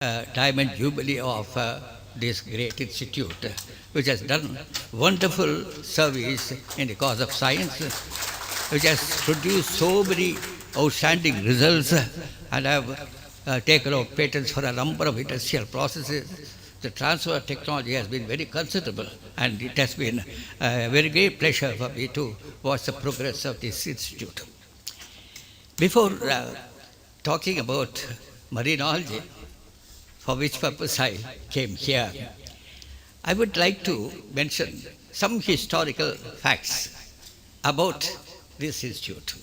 Diamond Jubilee of this great institute, which has done wonderful service in the cause of science, which has produced so many outstanding results, and have taken out patents for a number of industrial processes. The transfer of technology has been very considerable, and it has been a very great pleasure for me to watch the progress of this institute. Before talking about marinology, for which purpose I came here, I would like to mention some historical facts about this institute.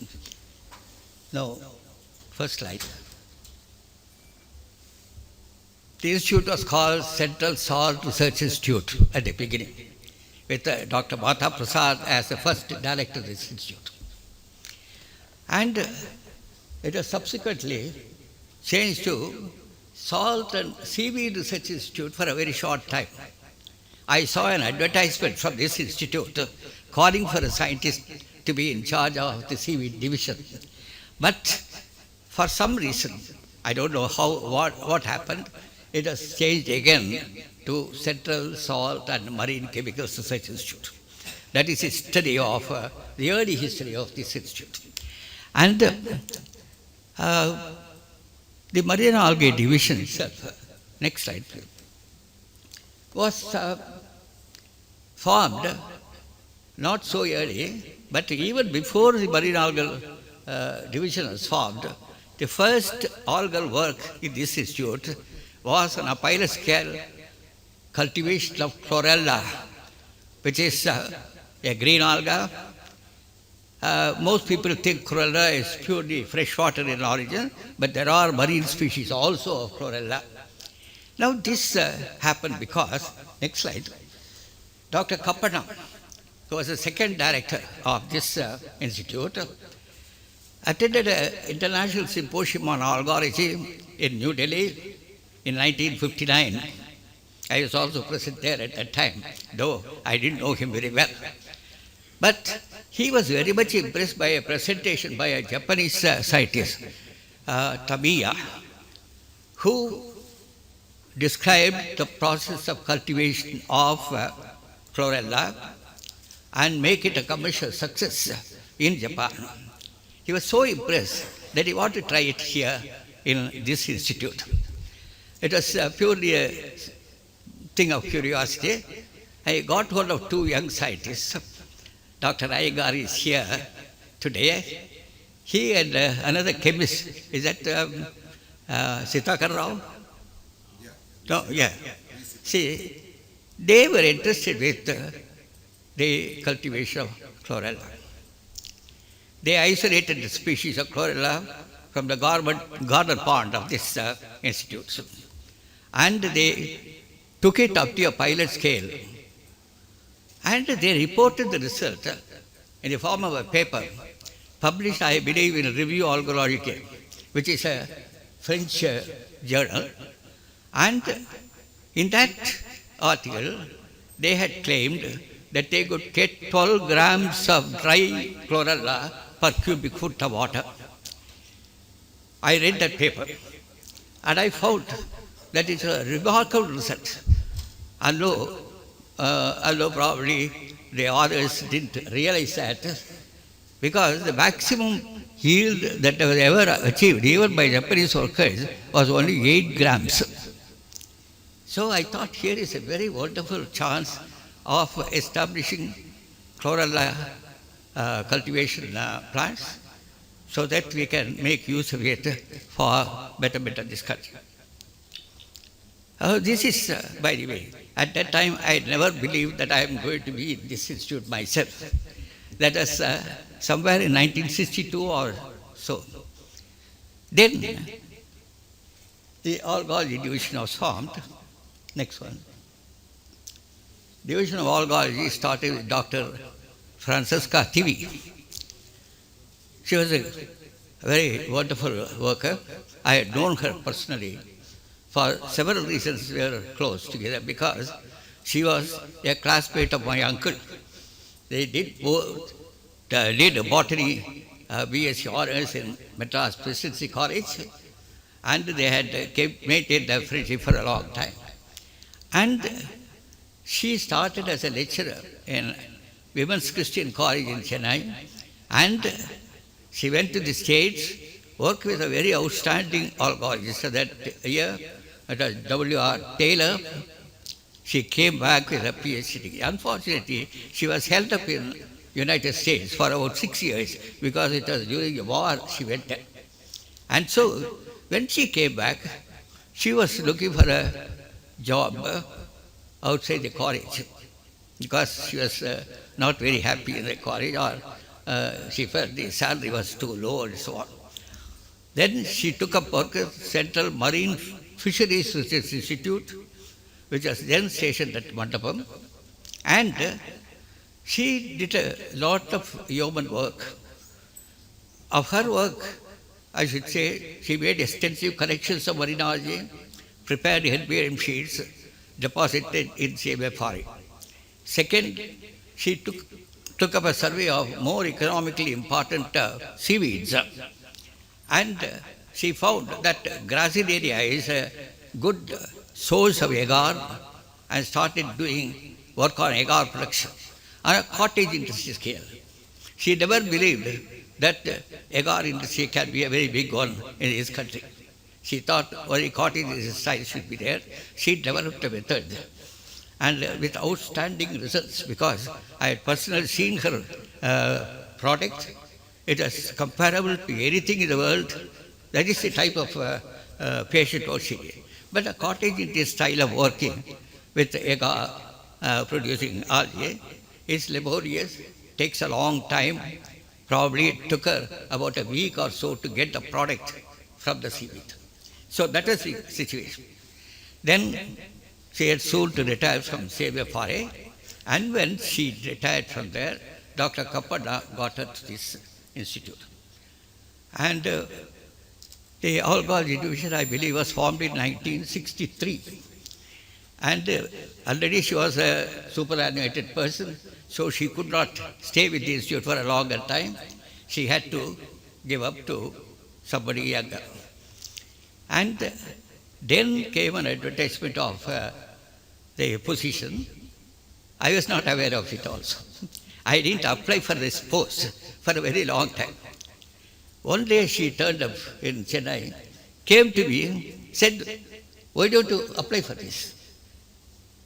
Now, first slide. The institute was called Central Salt Research Institute at the beginning, with Dr. Mata Prasad as the first director of this institute. And it was subsequently changed to Salt and Seaweed Research Institute for a very short time. I saw an advertisement from this institute calling for a scientist to be in charge of the seaweed division. But for some reason, I don't know what happened, it was changed again to Central Salt and Marine Chemicals Research Institute. That is a study of the early history of this institute. And the marine algae division itself, next slide please, was formed not so early, but even before the marine algal division was formed, the first algal work in this institute was on a pilot scale cultivation of chlorella, which is a green alga. Most people think chlorella is purely freshwater in origin, but there are marine species also of chlorella. Now this happened because, next slide, Dr. Kappanam, who was the second director of this institute, attended an international symposium on algology in New Delhi in 1959. I was also present there at that time, though I didn't know him very well. But he was very much impressed by a presentation by a Japanese scientist, Tamiya, who described the process of cultivation of chlorella and make it a commercial success in Japan. He was so impressed that he wanted to try it here in this institute. It was purely a thing of curiosity. I got hold of two young scientists. Dr. Iyengar is here today. He and another chemist, is that Sitakar Rao? Yeah. No, yeah. See, they were interested with the cultivation of chlorella. They isolated the species of chlorella from the garden pond of this institute. And they took it up to a pilot scale. And they reported the result in the form of a paper published, I believe, in Revue Algologique, which is a French journal. And in that article, they had claimed that they could get 12 grams of dry chlorella per cubic foot of water. I read that paper and I found that it's a remarkable result. Although probably the authors didn't realize that, because the maximum yield that was ever achieved, even by Japanese workers, was only 8 grams. So I thought here is a very wonderful chance of establishing chlorella cultivation plants so that we can make use of it for better discussion. This is, by the way, at that time I never believed that I am going to be in this institute myself. That was somewhere in 1962 or so. Then the algology division was formed. Next one. Division of algology started with Dr. Francesca Tivi. She was a very wonderful worker. I had known her personally. For several reasons we were close together, because she was a classmate of my uncle. They did both did botany BSc Honours in Madras Presidency College, and they had maintained their friendship for a long time. And she started as a lecturer in Women's Christian College in Chennai, and she went to the States, worked with a very outstanding alcoholist that year, it was W.R. Taylor. She came back with a PhD. Unfortunately, she was held up in United States for about 6 years because it was during the war she went there. And so when she came back, she was looking for a job outside the college because she was not very happy in the college, or she felt the salary was too low and so on. Then she took up work at Central Marine Fisheries Research Institute, which was then stationed at Mandapam, and she did a lot of yeoman work. Of her work, I should say, she made extensive collections of marinology, prepared herbarium sheets, deposited in CMFRA. Second, she took up a survey of more economically important seaweeds, and she found that Gracilarea is a good source of agar, and started doing work on agar production on a cottage industry scale. She never believed that agar industry can be a very big one in this country. She thought only cottage industry should be there. She developed a method, and with outstanding results, because I had personally seen her product. It was comparable to anything in the world. That is the type of patient what she did. But a cottage industry style of working with agar producing algae is laborious, takes a long time. Probably it took her about a week or so to get the product from the seaweed. So that was the situation. Then she had soon to retire from CMFRA, and when she retired from there, Dr. Kappada got her to this institute. And the alcohology division, I believe, was formed in 1963. And already she was a superannuated person, so she could not stay with the institute for a longer time. She had to give up to somebody younger. And then came an advertisement of the position. I was not aware of it also. I didn't apply for this post for a very long time. One day she turned up in Chennai, came to me, said, "Why don't you apply for this?"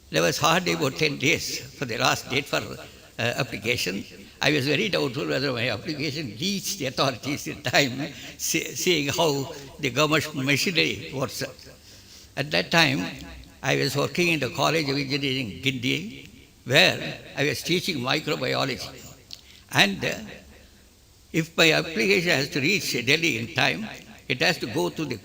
There was hardly about 10 days for the last date for application. I was very doubtful whether my application reached the authorities in time, seeing how the government machinery works. At that time, I was working in the College of Engineering, Guindy, where I was teaching microbiology. And if my application has to reach Delhi in time, it has to go to the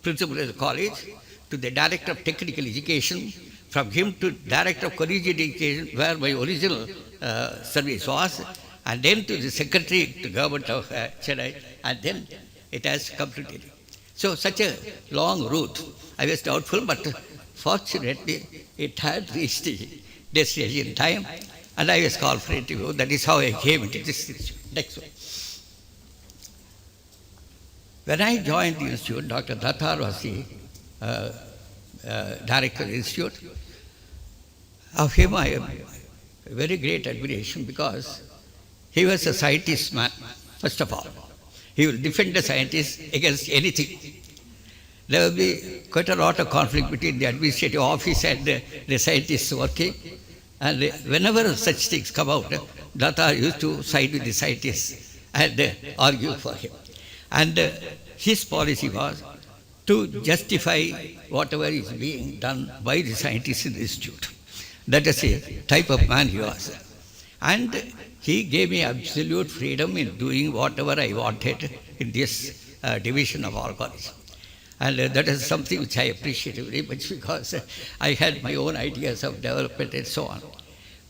principal of the college, to the director of technical education, from him to director of collegiate education, where my original service was, and then to the secretary to government of Chennai, and then it has come to Delhi. So such a long route. I was doubtful, but fortunately it had reached the destination in time, and I was called for interview. That is how I came into this institute. Next one. When I joined the institute, Dr. Datar was the director of the institute. Of him I have very great admiration because he was a scientist man, first of all. He will defend the scientists against anything. There will be quite a lot of conflict between the administrative office and the scientists working. And whenever such things come out, Datar used to side with the scientists and argue for him. And his policy was to justify whatever is being done by the scientists in the institute. That is a type of man he was. And he gave me absolute freedom in doing whatever I wanted in this division of alcoholism. And that is something which I appreciate very much because I had my own ideas of development and so on.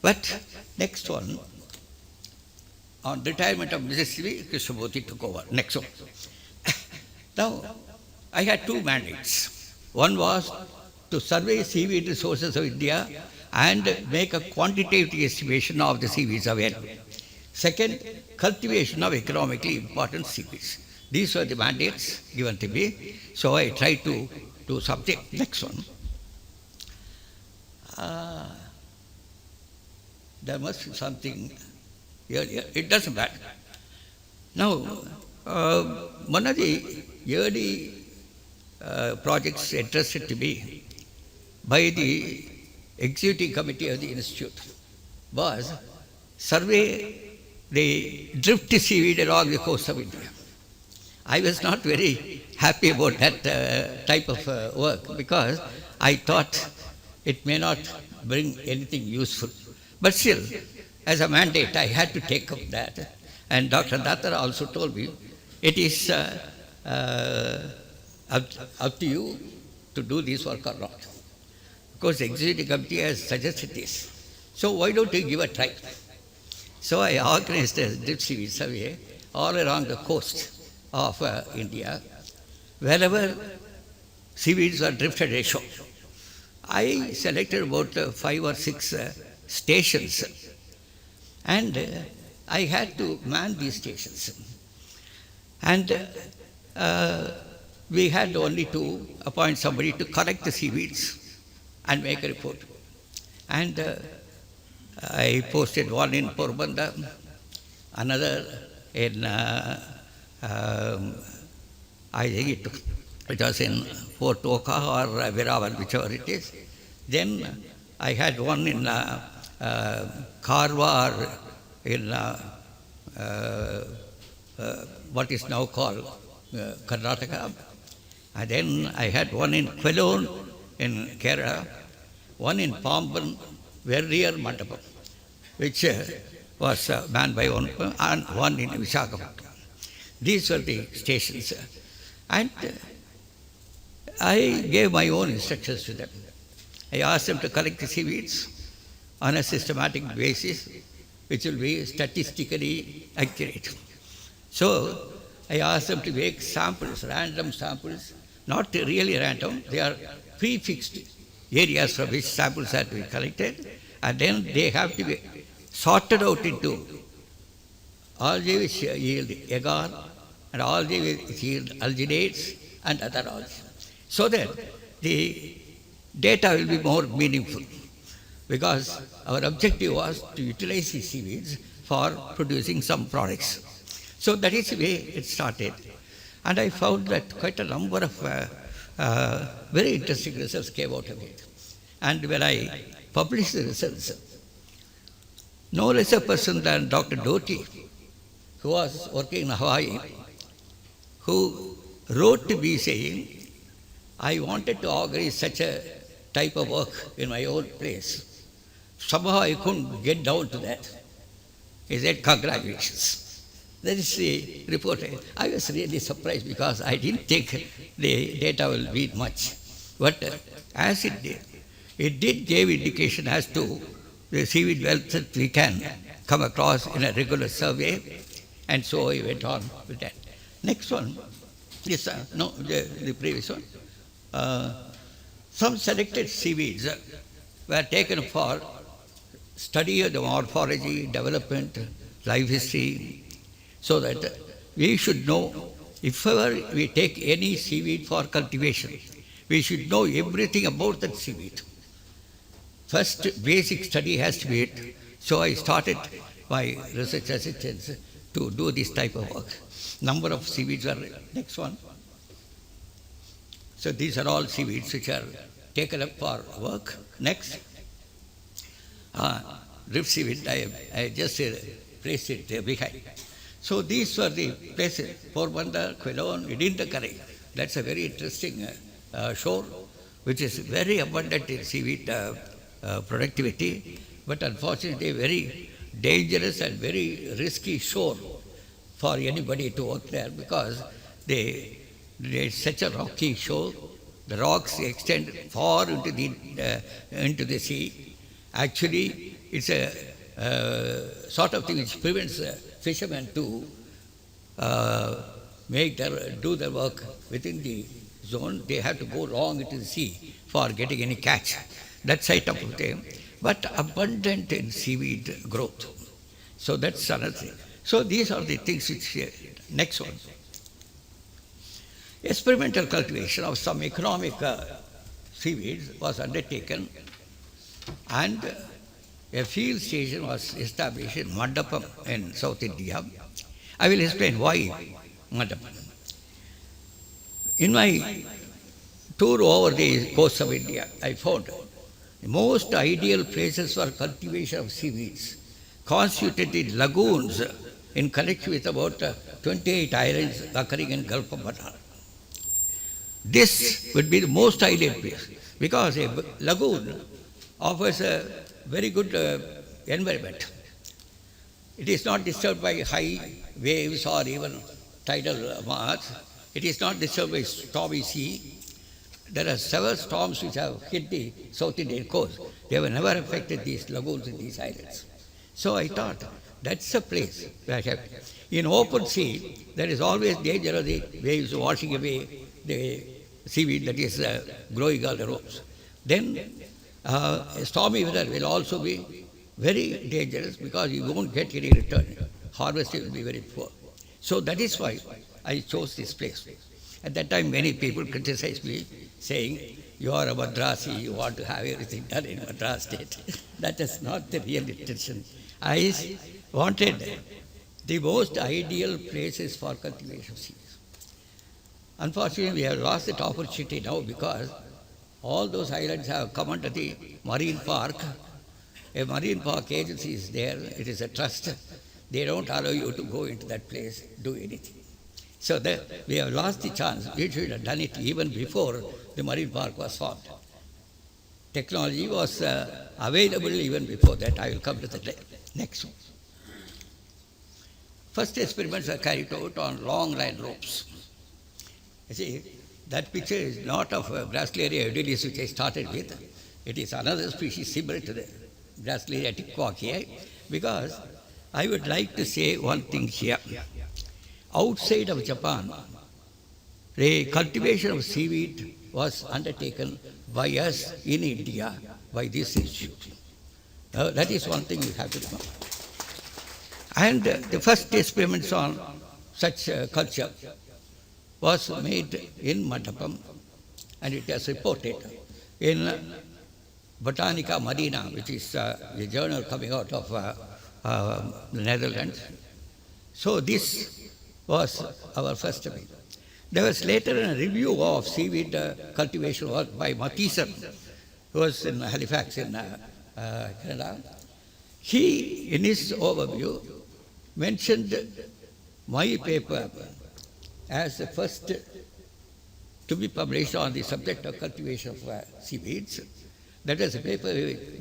But next one, on retirement of Mrs. C.V., Krishnamurthy took over. Next one. Now, I had two mandates. One was to survey seaweed resources of India and make a quantitative estimation of the seaweeds available. Second, cultivation of economically important seaweeds. These were the mandates given to me. So I tried to do something. Next one. There must be something earlier. It doesn't matter. Now, one of the early projects entrusted to me by the executive committee of the institute was survey the drift seaweed along the coast of India. I was not very happy about that type of work because I thought it may not bring anything useful. But still, as a mandate, I had to take up that. And Dr. Datar also told me, it is up to you to do this work or not. Because the executive committee has suggested this. So why don't you give a try? So I organized a drift seaweed survey all along the coast of India, wherever seaweeds were drifted ashore. I selected about 5 or 6 stations, and I had to man these stations. And we had only to appoint somebody to collect the seaweeds and make a report. And I posted one in Porbandar, another in, I think it was in Fort Oka or Viravan, whichever it is. Then I had one in Karwa, or in what is now called Karnataka. And then I had one in Quellon in Kerala, one in Pamban, Verrier Mandapam, which was manned by one, and one in Visakhapatnam. These were the stations. And I gave my own instructions to them. I asked them to collect the seaweeds on a systematic basis, which will be statistically accurate. So I asked them to make samples, random samples, not really random, they are prefixed areas from which samples are to be collected, and then they have to be sorted out into algae which yield agar, and algae which yield alginates, and other algae, so that the data will be more meaningful. Because our objective was to utilize these seaweeds for producing some products. So that is the way it started. And I found that quite a number of very interesting results came out of it. And when I published the results, no less a person than Dr. Doty, who was working in Hawaii, who wrote to me saying, I wanted to organize such a type of work in my own place. Somehow I couldn't get down to that. He said, congratulations. That is the report. I was really surprised because I didn't think the data will be much. But as it did give indication as to the seaweed wealth that we can come across in a regular survey, and so I went on with that. Next one, yes, the previous one. Some selected seaweeds were taken for study of the morphology, development, life history, so that we should know, if ever we take any seaweed for cultivation, we should know everything about that seaweed. First basic study has to be it. So I started my research assistants to do this type of work. Number of seaweeds are next one. So these are all seaweeds which are taken up for work. Next. Drift seaweed, I just placed it there behind. So these were the places, Porbandar, Quellon, Idintakare. That's a very interesting shore, which is very abundant in seaweed productivity, but unfortunately very dangerous and very risky shore for anybody to work there, because it's such a rocky shore. The rocks extend far into the sea. Actually, it's a sort of thing which prevents fishermen to do their work within the zone. They have to go long into the sea for getting any catch. That side of them, but abundant in seaweed growth. So that's another thing. So these are the things which, next one. Experimental cultivation of some economic seaweeds was undertaken, and a field station was established in Mandapam in South India. I will explain why Mandapam. In my tour over the coast of India, I found the most ideal places for cultivation of seaweeds constituted the lagoons in connection with about 28 islands occurring in Gulf of Mannar. This would be the most ideal place because a lagoon offers a very good environment. It is not disturbed by high waves or even tidal march. It is not disturbed by stormy sea. There are several storms which have hit the South Indian coast. They have never affected these lagoons in these islands. So I thought that's a place where I have. In open sea, there is always danger of the waves washing away the seaweed that is growing on the ropes. Then stormy weather will also be very dangerous because you won't get any return. Harvesting will be very poor. So that is why I chose this place. At that time, many people criticized me, saying, "You are a Madrasi, you want to have everything done in Madras state." That is not the real intention. I wanted the most ideal places for cultivation of seeds. Unfortunately, we have lost that opportunity now because all those islands have come under the marine park. A marine park agency is there. It is a trust. They don't allow you to go into that place, do anything. So we have lost the chance. We should have done it even before the marine park was formed. Technology was available even before that. I will come to the next one. First experiments were carried out on long line ropes. You see, that picture is not of Grasslaria edilis, which I started with. It is another species similar to the Grasslaria tikwaki, because I would like to say one thing here. Outside of Japan, the cultivation of seaweed was undertaken by us in India, by this institute. That is one thing you have to remember. And the first experiments on such culture was made in Mandapam, and it was reported in Botanica Marina, which is a journal coming out of the Netherlands. So this was our first study. There was later a review of seaweed cultivation work by Matheson, who was in Halifax in Canada. He, in his overview, mentioned my paper as the first to be published on the subject of cultivation of seaweeds. That is a paper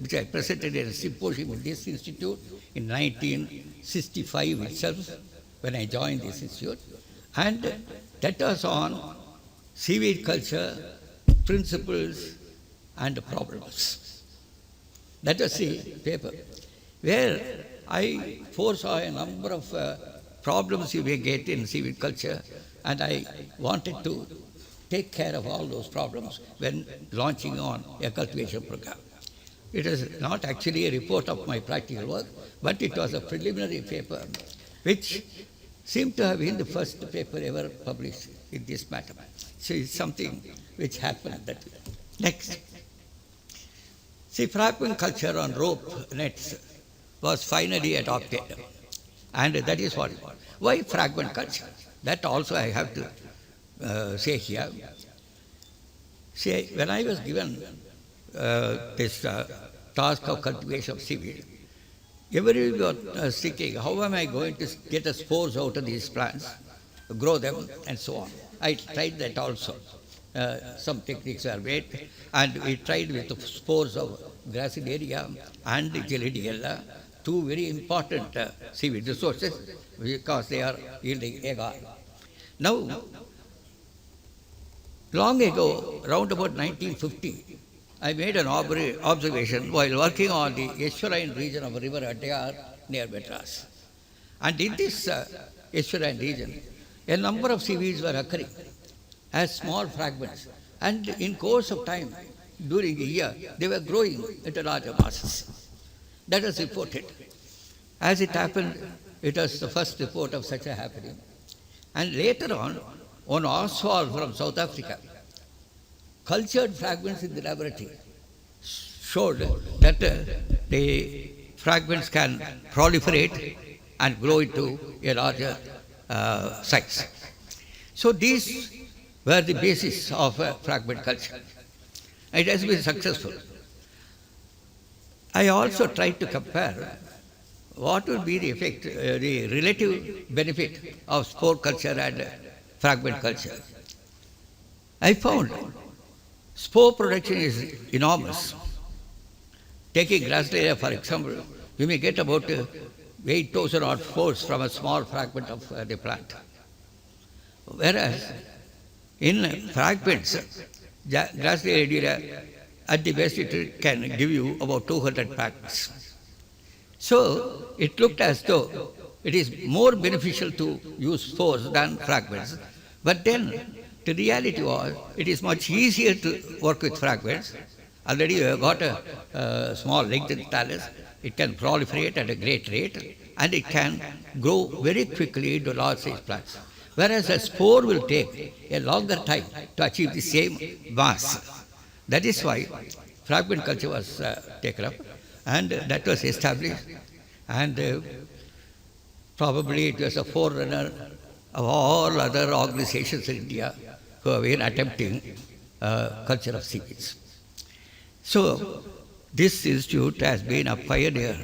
which I presented at a symposium in this institute in 1965 itself, when I joined this institute, and that was on seaweed culture, principles and problems. That was the paper, where I foresaw a number of problems you may get in seaweed culture, and I wanted to take care of all those problems when launching on a cultivation program. It is not actually a report of my practical work, but it was a preliminary paper which seemed to have been the first paper ever published in this matter. So it's something which happened that way. Next. See, fragment culture on rope nets was finally adopted. And that is what it was. Why fragment culture? That also I have to say here. See, when I was given this task of cultivation of seaweed, everyone was thinking, how am I going to get the spores out of these plants, grow them, and so on. I tried that also. Some techniques are made, and we tried with the spores of Gracilaria and Gelidiella, two very important seaweed resources, because they are yielding agar. Now, long ago, around about 1950, I made an observation while working on the estuarine region of river Adyar near Madras. And in this estuarine region, a number of seaweeds were occurring as small fragments. And in course of time, during a year, they were growing into larger masses. That was reported. As it happened, it was the first report of such a happening. And later on, one Oswald from South Africa cultured fragments in the laboratory, showed that the fragments can proliferate and grow into a larger size. So these were the basis of fragment culture. It has been successful. I also tried to compare what would be the effect, the relative benefit of spore culture and fragment culture. I found spore production is enormous. Taking Grassleyria, for example, you may get about 8,000 odd spores from a small fragment of the plant. Whereas in fragments, Grassleyria at the best it can give you about 200 fragments. So it looked as though it is more beneficial to use spores than fragments. But then the reality was it is much easier to work with fragments. Already you have got a small lengthened thallus. It can proliferate at a great rate and it can grow very quickly into large size plants. Whereas a spore will take a longer time to achieve the same mass. That is why fragment culture was taken up and that was established, and probably it was a forerunner of all other organizations in India who have been attempting culture of seaweeds. So this institute has been a pioneer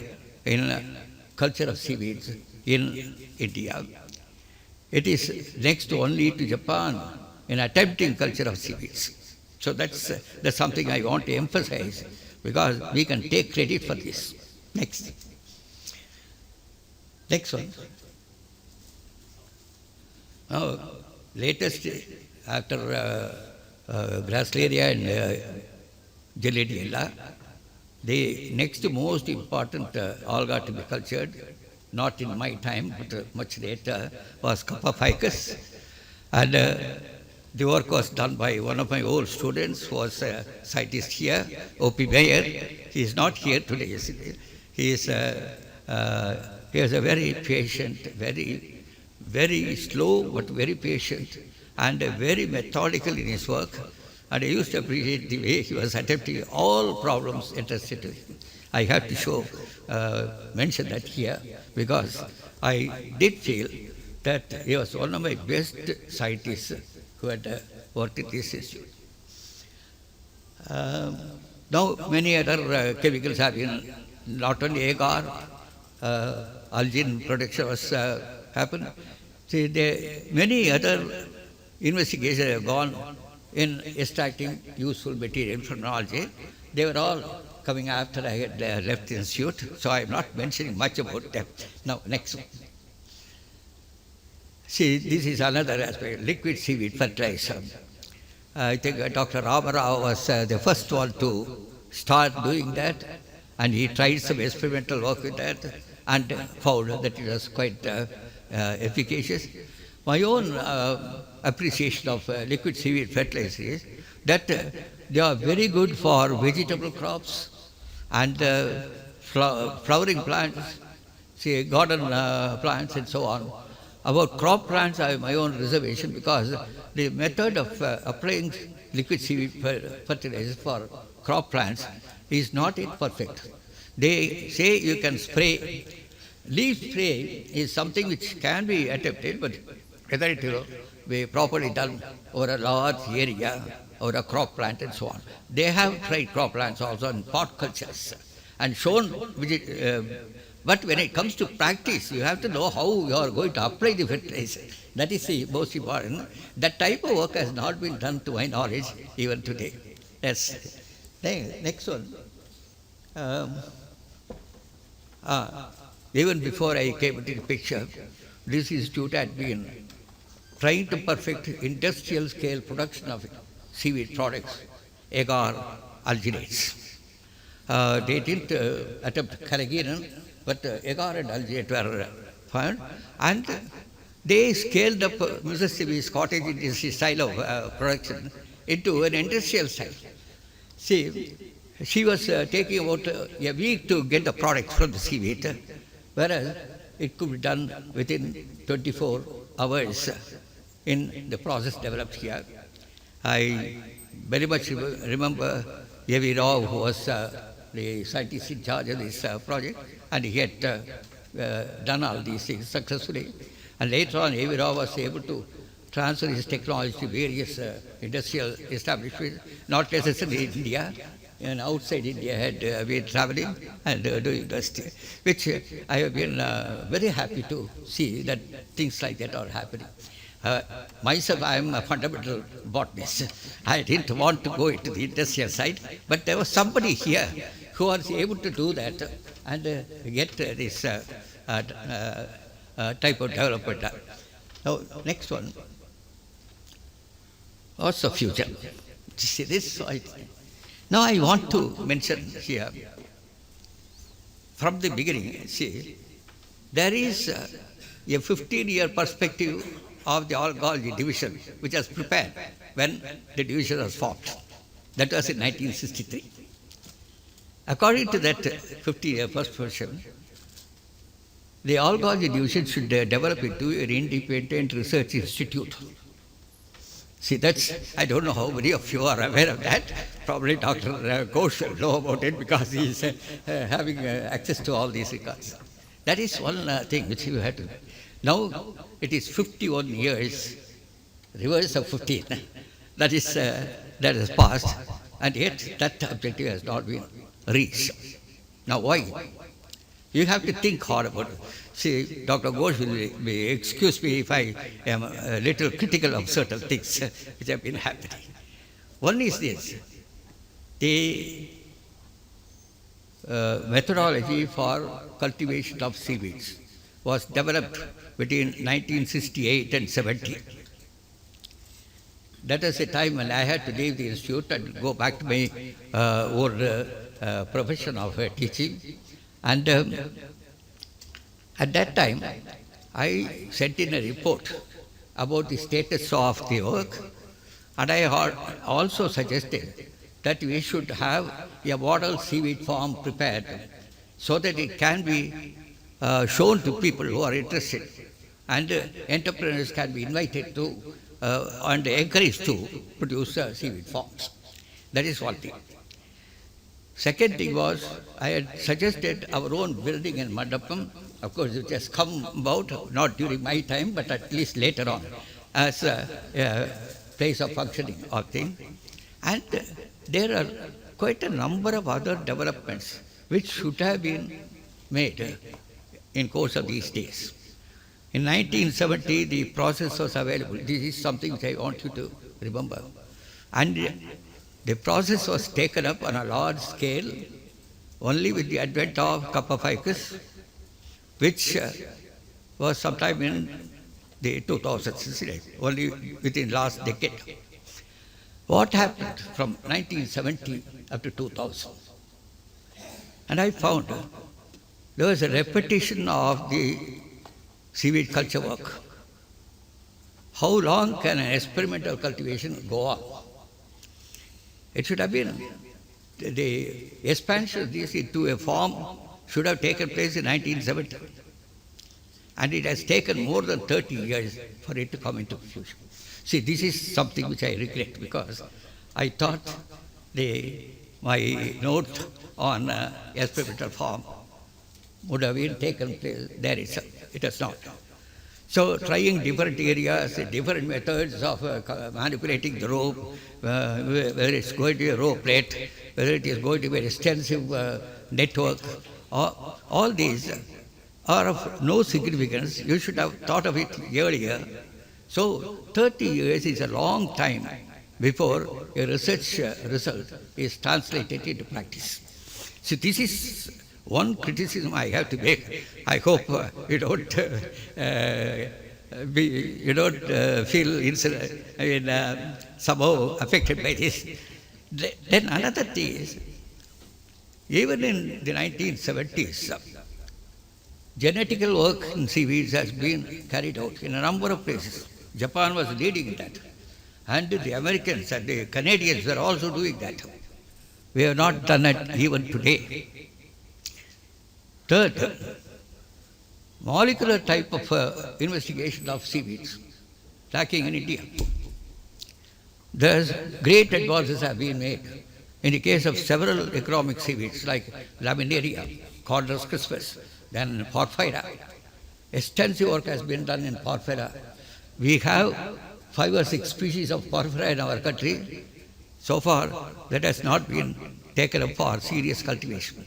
in culture of seaweeds in India. It is next only to Japan in attempting culture of seaweeds. So that's something I want to emphasize because we can take credit for this. Next one. Now, latest after Grassleyria and Geladiella, the next most important alga to be cultured, not in my time but much later, was Kappa ficus. And the work was done by one of my old students who was a scientist here, O.P. Mayer. He is not here today. He is a very patient, very slow but very patient and very methodical in his work. And I used to appreciate the way he was attempting all problems interested to him. I have to mention that here because I did feel that he was one of my best scientists who had worked in this institute. Now many other chemicals have been, not only agar, algin production was happened. See, many other investigations have gone in extracting useful material from algae. They were all coming after I had left the institute, so I am not mentioning much about them. Now, next one. See, this is another aspect, liquid seaweed fertilizer. I think Dr. Ramarao was the first one to start doing that, and he tried some experimental work with that and found that it was quite efficacious. My own appreciation of liquid seaweed fertilizer is that they are very good for vegetable crops and flowering plants, see, garden plants and so on. About crop plants, I have my own reservation because the method of applying liquid seaweed fertilizer for crop plants is not yet perfect. They say you can spray. Leaf spray is something which can be attempted, but whether it will be properly done over a large area or a crop plant and so on. They have tried crop plants also in pot cultures and shown but when it comes to practice, you have to know how you are going to apply the fertilizer. That is the most important. That type of work has not been done to my knowledge even today. Yes. Next one. Even before I came into the picture, this institute had been trying to perfect industrial scale production of seaweed products, agar alginates. They didn't attempt carrageenan, but agar and alginate were found, and they scaled up Mississippi's cottage industry style of production into an industrial style. See, she was taking about a week to get the products from the seaweed, whereas it could be done within 24 hours in the process developed here. I very much remember A.V. Rao, who was the scientist in charge of this project, and he had done all these things successfully. And later on, A.V. Rao was able to transfer his technology to various industrial establishments, not necessarily in India, and outside India had been traveling and doing this, which I have been very happy to see that things like that are happening. Myself, I am a fundamental botanist. I didn't want to go into the industrial side, but there was somebody here who was able to do that and get this type of development. Now, next one. What's the future? See this? Now I want to mention here, from the beginning, see, there is a 15-year perspective of the Algal division, which was prepared when the division was formed. That was in 1963. According to that 50-year perspective, the Algal division should develop into an independent research institute. See, that's, I don't know how many of you are aware of that. Probably Dr. Ghosh will know about it because he is having access to all these records. That is one thing which you have to. Now it is 51 years, reverse of 15. That has passed, and yet that objective has not been reached. Now why? You have to think hard about it. See, Dr. Ghosh will excuse me if I am a little critical of certain things which have been happening. One is this, the methodology for cultivation of seaweeds was developed between 1968 and 70. That was a time when I had to leave the institute and go back to my old profession of teaching. And at that time, I sent in a report about the status of the work, and I also suggested that we should have a model seaweed farm prepared so that it can be shown to people who are interested, and entrepreneurs can be invited to and encouraged to produce seaweed farms. That is one thing. Second thing was, I had suggested our own building in Mandapam. Of course, it has come about, not during my time, but at least later on, as a place of functioning of thing. And there are quite a number of other developments which should have been made in course of these days. In 1970, the process was available. This is something which I want you to remember. And the process was taken up on a large scale only with the advent of Kappa ficus, which was sometime in the 2000s, only within last decade. What happened from 1970 up to 2000? And I found there was a repetition of the seaweed culture work. How long can an experimental cultivation go on? It should have been, the expansion of this into a form should have taken place in 1970. And it has taken more than 30 years for it to come into fruition. See, this is something which I regret because I thought my note on experimental form would have been taken place there itself. It has not. So trying different areas, different methods of manipulating the rope, whether it's going to be a rope plate, whether it is going to be an extensive network, all these are of no significance. You should have thought of it earlier. So 30 years is a long time before a research result is translated into practice. So this is one criticism I have to make. I hope you don't feel somehow affected by this. Then another thing is, even in the 1970s, genetical work in seaweeds has been carried out in a number of places. Japan was leading that. And the Americans and the Canadians were also doing that. We have not done it even today. Third, molecular type of investigation of seaweeds lacking in India. Thus, great advances have been made in the case of several economic seaweeds like Laminaria, Cordus crispus, then Porphyra. Extensive work has been done in Porphyra. We have 5 or 6 species of Porphyra in our country. So far, that has not been taken up for serious cultivation.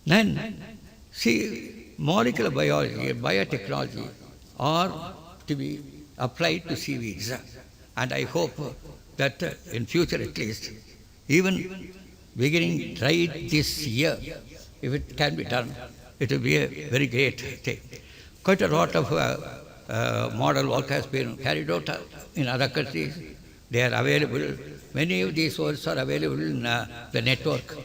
Then, see, molecular biology and biotechnology are to be applied to seaweeds. And I hope that in future at least, even beginning right this year, if it can be done, it will be a very great thing. Quite a lot of model work has been carried out in other countries. They are available. Many of these works are available in the network.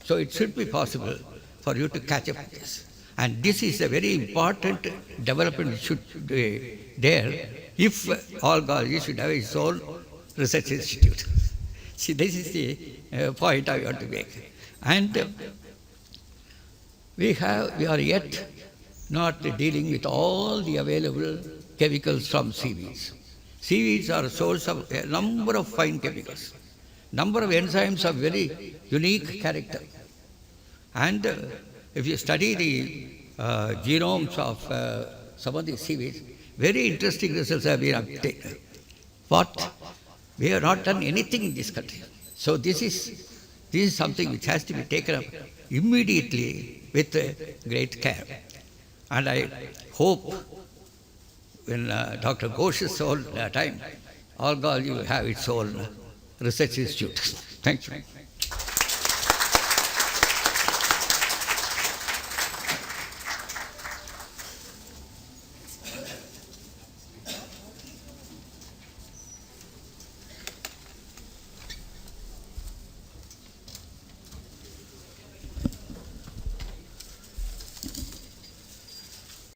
So it should be possible for you to catch up with this. And this is a very important development which should be there if all colleges should have its own research institute. See, this is the point I want to make. And we are yet not dealing with all the available chemicals from seaweeds. Seaweeds are a source of a number of fine chemicals. Number of enzymes of very unique character. And if you study the genomes of some of these seaweeds, very interesting results have been obtained. But we have not done anything in this country. So this is something which has to be taken up immediately with great care. And I hope in Dr. Ghosh's own time, All College will have its own research institute. Thank you.